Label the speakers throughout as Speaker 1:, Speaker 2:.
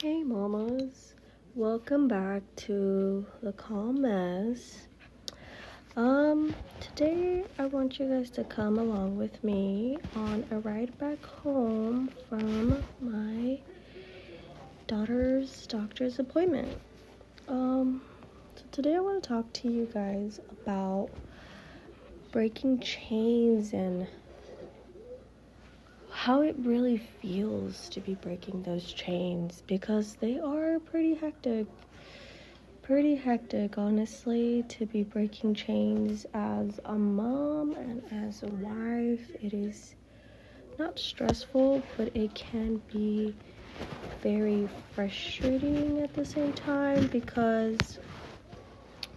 Speaker 1: Hey mamas, welcome back to the Calm Mess. Today I want you guys to come along with me on a ride back home from my daughter's doctor's appointment. So today I want to talk to you guys about breaking chains and how it really feels to be breaking those chains, because they are pretty hectic, honestly, to be breaking chains as a mom and as a wife. It is not stressful, but it can be very frustrating at the same time, because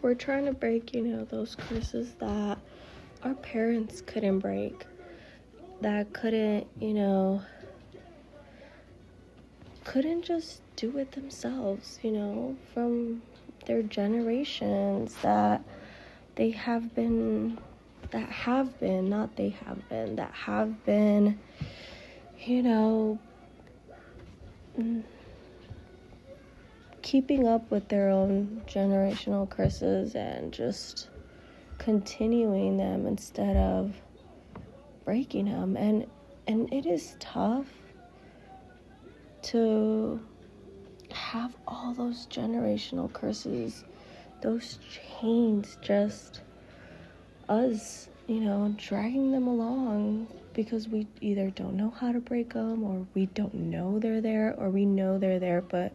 Speaker 1: we're trying to break, those curses that our parents couldn't break, that couldn't just do it themselves, from their generations, that have been, keeping up with their own generational curses and just continuing them instead of breaking them. And it is tough to have all those generational curses, those chains, just us, dragging them along, because we either don't know how to break them, or we don't know they're there, or we know they're there, but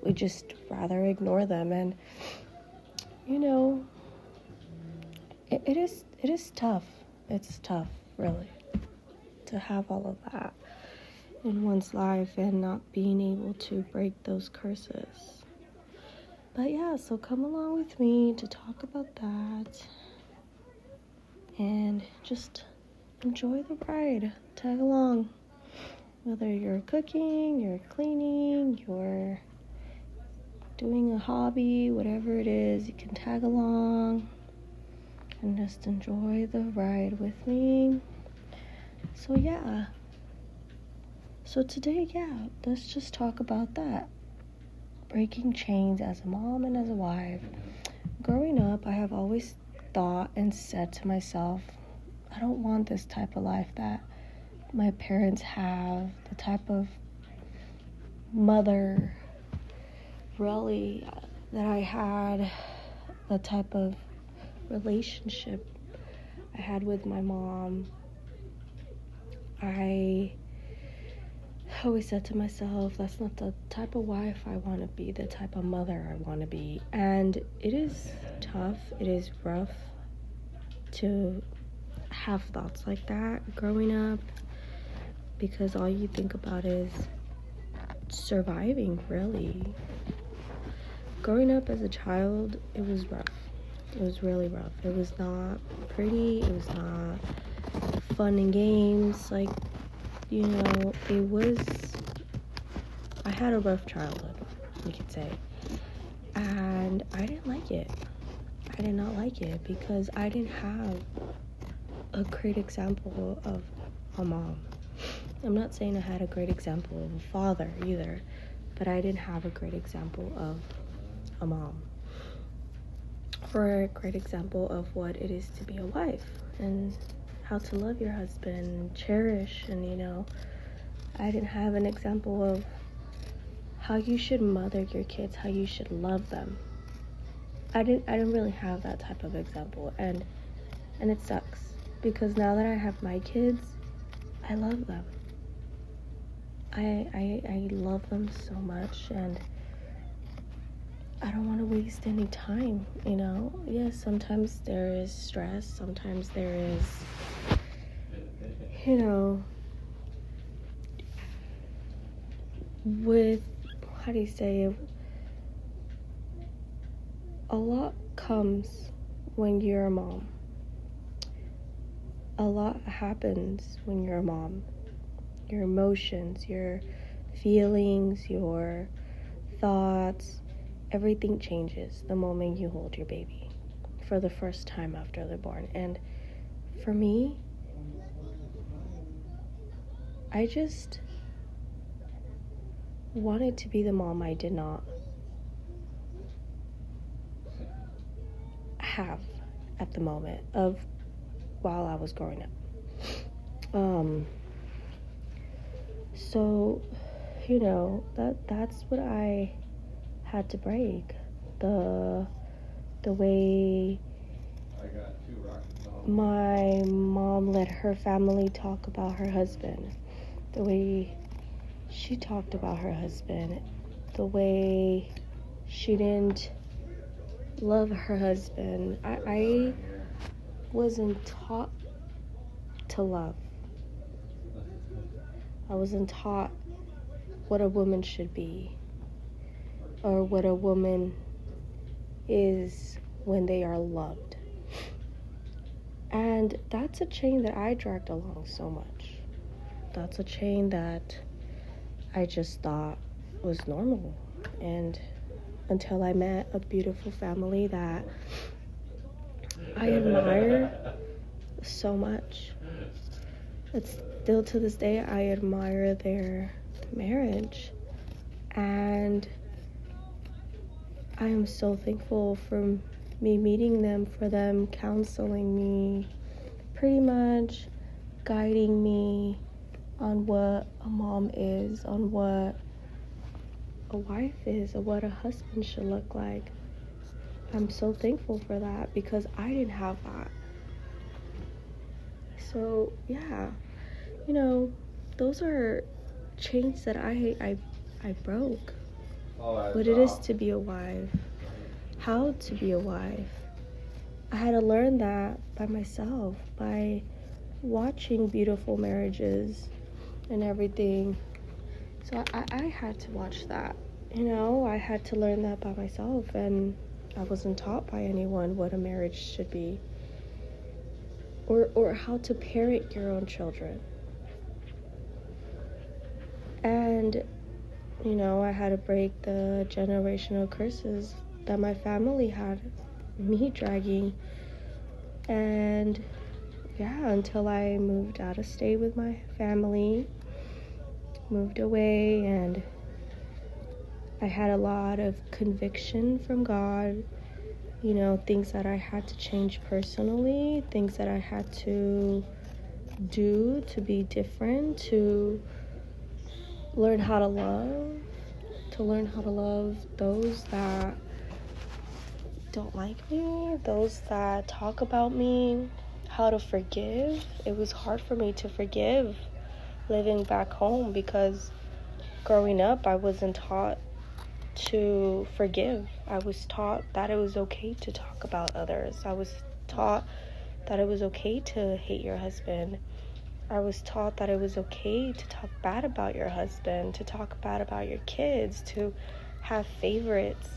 Speaker 1: we just rather ignore them. And, it is tough. It's tough, really, to have all of that in one's life and not being able to break those curses. But yeah, so come along with me to talk about that and just enjoy the ride. Tag along. Whether you're cooking, you're cleaning, you're doing a hobby, whatever it is, you can tag along and just enjoy the ride with me. So yeah. So today, let's just talk about that. Breaking chains as a mom and as a wife. Growing up, I have always thought and said to myself, I don't want this type of life that my parents have, the type of mother, really, that I had, the type of relationship I had with my mom. I always said to myself, that's not the type of wife I want to be, the type of mother I want to be. And it is tough, it is rough to have thoughts like that growing up, because all you think about is surviving, really. Growing up as a child, it was rough. It was really rough. It was not pretty, it was not fun and games, I had a rough childhood, you could say, and I didn't like it. I did not like it, because I didn't have a great example of a mom. I'm not saying I had a great example of a father either, but I didn't have a great example of a mom, or a great example of what it is to be a wife, and how to love your husband, cherish, and I didn't have an example of how you should mother your kids, how you should love them. I didn't really have that type of example, and it sucks, because now that I have my kids, I love them. I love them so much, and I don't want to waste any time, Yes, sometimes there is stress, sometimes there is, with, how do you say it, a lot comes when you're a mom. A lot happens when you're a mom. Your emotions, your feelings, your thoughts, everything changes the moment you hold your baby for the first time after they're born. And for me, I just wanted to be the mom I did not have at the moment of while I was growing up. So, you know, that's what I had to break. The way my mom let her family talk about her husband, the way she talked about her husband, the way she didn't love her husband. I wasn't taught to love. I wasn't taught what a woman should be, or what a woman is when they are loved. And that's a chain that I dragged along so much. That's a chain that I just thought was normal. And until I met a beautiful family that I admire so much. It's still to this day, I admire their marriage. And I am so thankful for me meeting them, for them counseling me, pretty much guiding me on what a mom is, on what a wife is, or what a husband should look like. I'm so thankful for that because I didn't have that. So yeah, you know, those are chains that I broke. What it is to be a wife, how to be a wife. I had to learn that by myself, by watching beautiful marriages and everything. So I had to watch that, you know, I had to learn that by myself, and I wasn't taught by anyone what a marriage should be, or how to parent your own children. And, you know, I had to break the generational curses that my family had me dragging. And yeah, until I moved out of state with my family, moved away, and I had a lot of conviction from God, you know, things that I had to change personally, things that I had to do to be different, to learn how to love those that don't like me, those that talk about me, how to forgive. It was hard for me to forgive living back home because growing up I wasn't taught to forgive. I was taught that it was okay to talk about others. I was taught that it was okay to hate your husband. I was taught that it was okay to talk bad about your husband, to talk bad about your kids, to have favorites.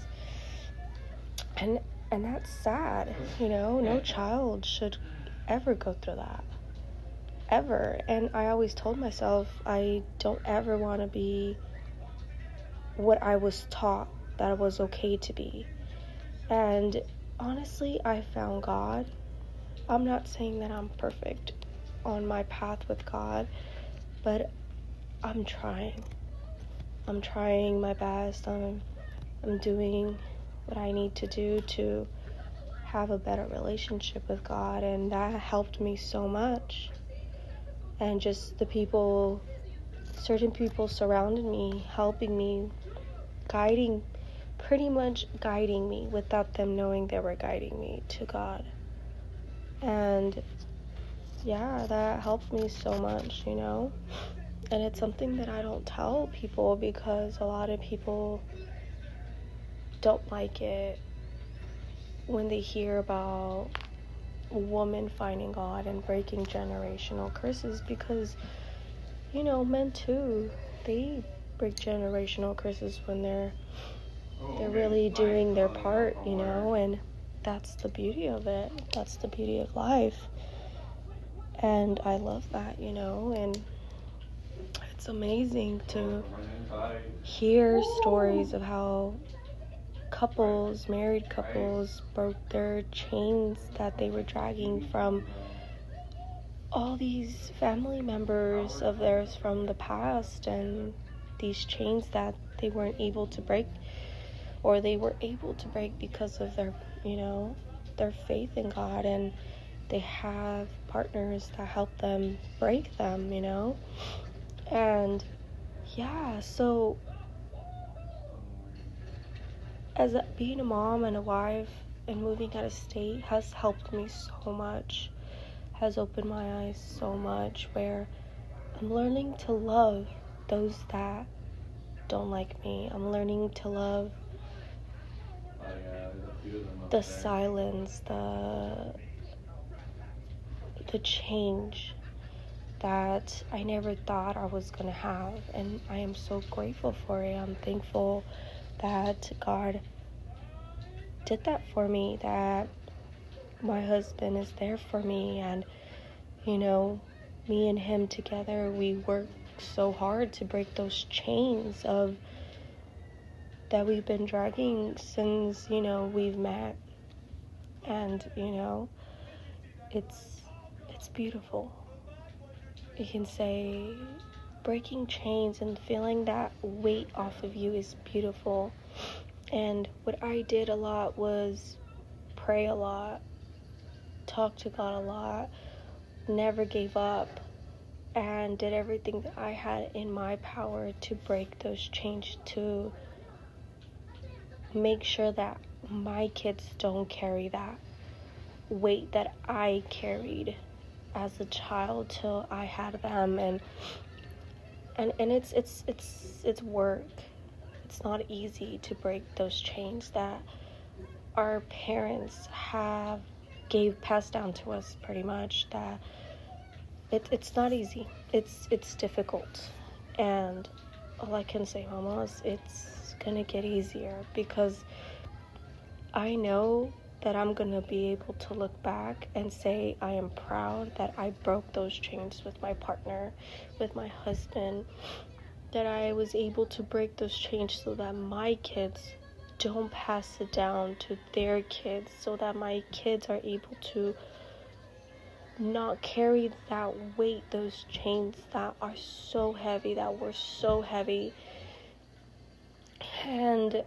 Speaker 1: And that's sad, you know? No child should ever go through that. Ever. And I always told myself I don't ever want to be what I was taught that it was okay to be. And honestly, I found God. I'm not saying that I'm perfect on my path with God, but I'm trying. I'm trying my best. I'm doing what I need to do to have a better relationship with God, and that helped me so much. And just the people, certain people surrounding me, helping me, pretty much guiding me without them knowing they were guiding me to God. And yeah, that helped me so much, you know? And it's something that I don't tell people because a lot of people don't like it when they hear about a woman finding God and breaking generational curses, because, you know, men too, they break generational curses when they're really doing their part, you know, and that's the beauty of it. That's the beauty of life. And I love that, you know, and it's amazing to hear stories of how married couples broke their chains that they were dragging from all these family members of theirs from the past, and these chains that they weren't able to break, or they were able to break because of their, their faith in God, and they have partners that help them break them, and yeah, so as being a mom and a wife and moving out of state has helped me so much, has opened my eyes so much, where I'm learning to love those that don't like me. I'm learning to love the silence, the change that I never thought I was gonna have, and I am so grateful for it. I'm thankful that God did that for me, that my husband is there for me, and me and him together, we work so hard to break those chains of that we've been dragging since we've met. And it's beautiful. You can say breaking chains and feeling that weight off of you is beautiful. And what I did a lot was pray a lot, talk to God a lot, never gave up, and did everything that I had in my power to break those chains, to make sure that my kids don't carry that weight that I carried as a child till I had them. And it's work. It's not easy to break those chains that our parents have passed down to us, pretty much. That it's not easy. It's difficult. And all I can say, Mama, is it's gonna get easier, because I know that I'm gonna be able to look back and say I am proud that I broke those chains with my partner, with my husband, that I was able to break those chains so that my kids don't pass it down to their kids, so that my kids are able to not carry that weight, those chains that are so heavy, that were so heavy. And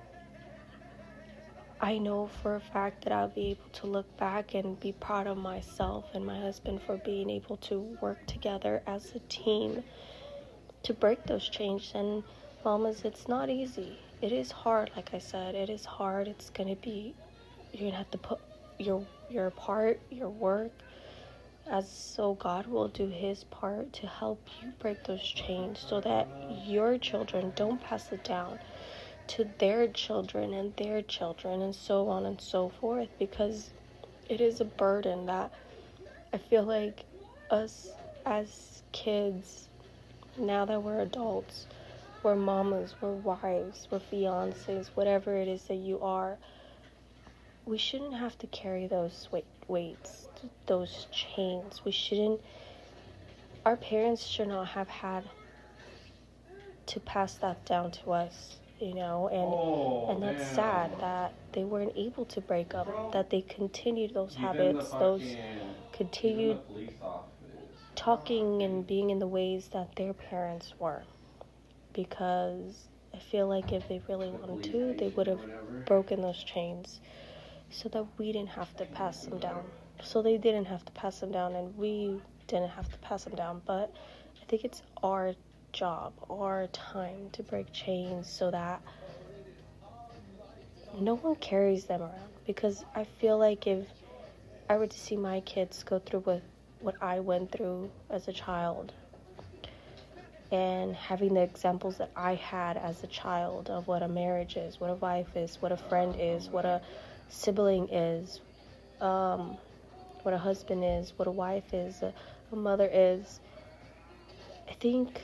Speaker 1: I know for a fact that I'll be able to look back and be proud of myself and my husband for being able to work together as a team to break those chains. And mamas, it's not easy. It is hard, like I said. It is hard. It's gonna be, you're gonna have to put your part, your work, so God will do his part to help you break those chains, so that your children don't pass it down to their children and their children, and so on and so forth. Because it is a burden that I feel like us as kids, now that we're adults, we're mamas, we're wives, we're fiancés, whatever it is that you are, we shouldn't have to carry those weights, those chains. Our parents should not have had to pass that down to us, and that's sad that they weren't able to break up, that they continued those habits, those continued talking and being in the ways that their parents were. Because I feel like if they really wanted to, they would have broken those chains so that we didn't have to pass them down. So they didn't have to pass them down, and we didn't have to pass them down. But I think it's our job, our time to break chains so that no one carries them around. Because I feel like if I were to see my kids go through what I went through as a child, and having the examples that I had as a child of what a marriage is, what a wife is, what a friend is, what a sibling is, what a husband is, what a wife is, a mother is, I think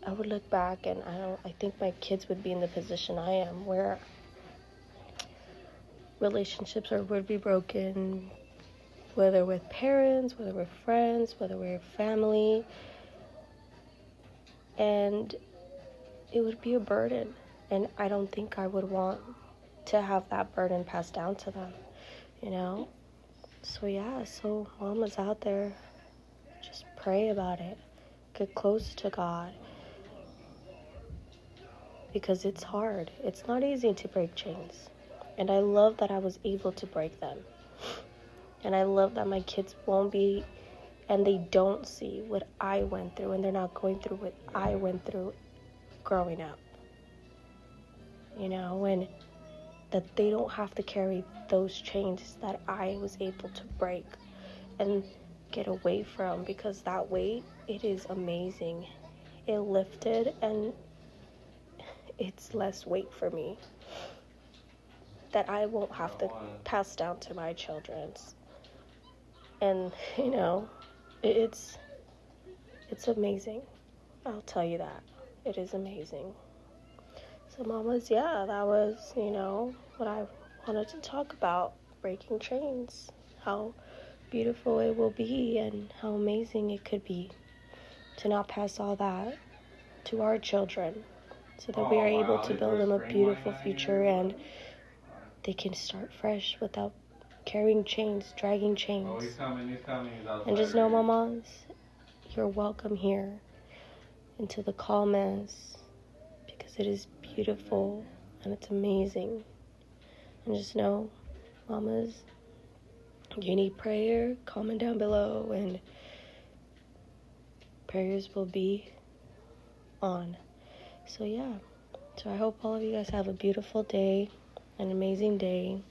Speaker 1: I would look back and I think my kids would be in the position I am, where relationships would be broken, whether with parents, whether with friends, whether with family, and it would be a burden. And I don't think I would want to have that burden passed down to them, So yeah, so mamas out there, just pray about it. Get close to God. because it's hard. It's not easy to break chains. And I love that I was able to break them. And I love that my kids won't be, and they don't see what I went through, and they're not going through what I went through growing up. And that they don't have to carry those chains that I was able to break and get away from, because that weight, it is amazing. It lifted, and it's less weight for me that I won't have to pass down to my children's. And it's amazing. I'll tell you that. It is amazing. So mamas, that was, what I wanted to talk about, breaking chains, how beautiful it will be and how amazing it could be to not pass all that to our children, so that we are able to build them a beautiful future and they can start fresh without carrying chains, dragging chains.
Speaker 2: He's coming.
Speaker 1: And just know, mamas, you're welcome here into the comments, because it is beautiful and it's amazing. And just know, mamas, you need prayer, comment down below, and prayers will be on. So I hope all of you guys have a beautiful day, an amazing day.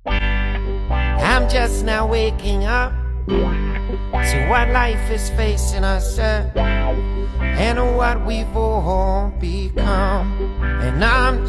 Speaker 3: I'm just now waking up to what life is facing us and what we've all become. And I'm